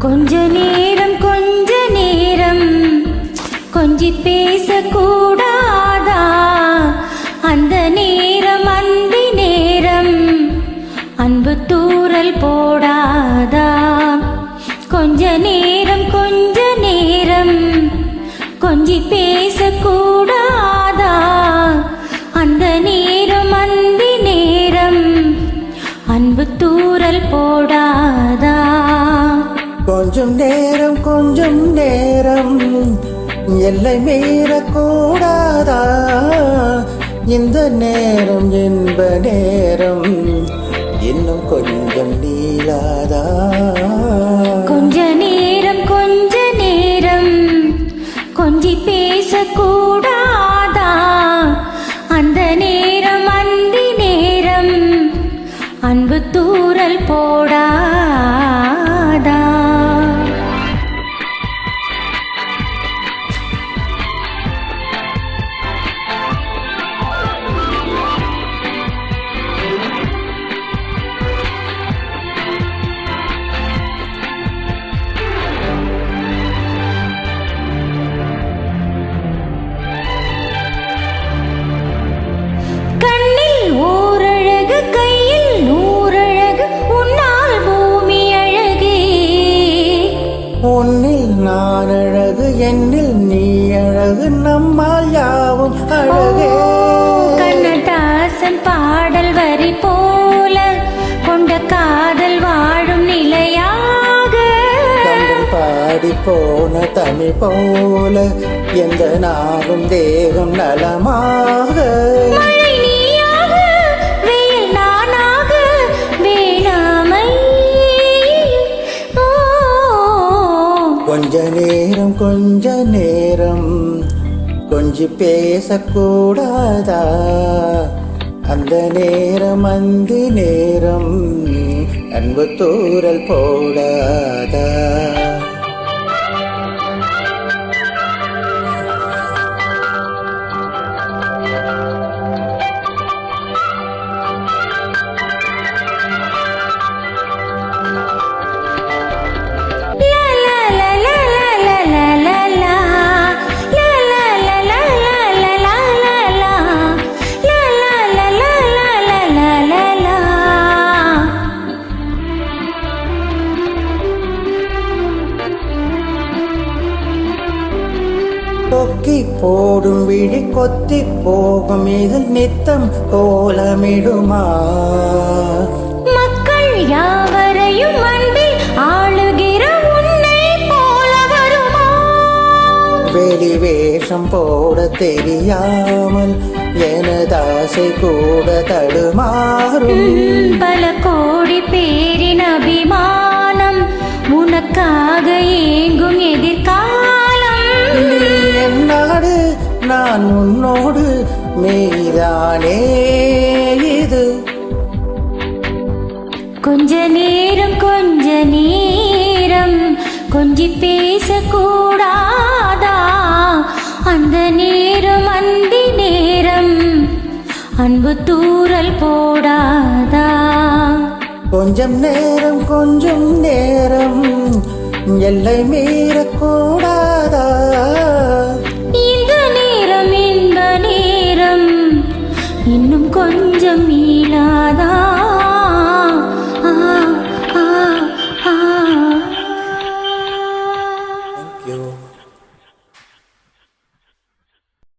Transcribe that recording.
கொஞ்ச நேரம் கொஞ்சி பேசக்கூடாதா? அந்த நேரம் அந்தி நேரம் அன்பு தூறல் போடாதா? கொஞ்ச நேரம் கொஞ்சி பேசக்கூடாதா? அந்த நேரம் அந்தி நேரம் அன்பு தூறல் போடாதா? கொஞ்சம் நேரம் எல்லை மீறக்கூடாதா? இந்த நேரம் என்ப நேரம் இன்னும் கொஞ்சம் நீளாதா? கொஞ்ச நேரம் கொஞ்சி பேசக்கூடாதா? அந்த நேரம் அந்தி நேரம் அன்பு தூறல் போடாதா? உன்னில் நான் அழகு, என்னில் நீ அழகு, நம்மால் யாவும் அழகே. கண்ணதாசன் பாடல் வரி போல கொண்ட காதல் வாழும் நிலையாக, பாடி போன தமிழ் போல எந்த நாகும் தேகம் நலமாக. கொஞ்ச நேரம் கொஞ்சி பேசக்கூடாதா? அந்த நேரம் அந்தி நேரம் அன்பு தூறல் போடாதா? கொக்கி போடும் விழி கொத்தி போகும் இதில் நித்தம் கோலமிடுமா? மக்கள் யாவரையும் அன்பில் ஆளுகிற உன்னை போல வருமா? வெளி வேஷம் போட தெரியாமல் எனதாசை கூட தடுமாறும். பல கோடி பேரின் அபிமானம் உனக்காக ஏங்கும் எதிர்காலம். நாடு நான் உன்னோடு மீதானே இது. கொஞ்ச நேரம் கொஞ்சி பேசக்கூடாதா? அந்த நேரம் அந்தி நேரம் அன்பு தூறல் போடாதா? கொஞ்சம் நேரம் எல்லை மீறக்கூடாதா? இந்த நேரம் இன்ப நேரம் இன்னும் கொஞ்சம் நீளாதா?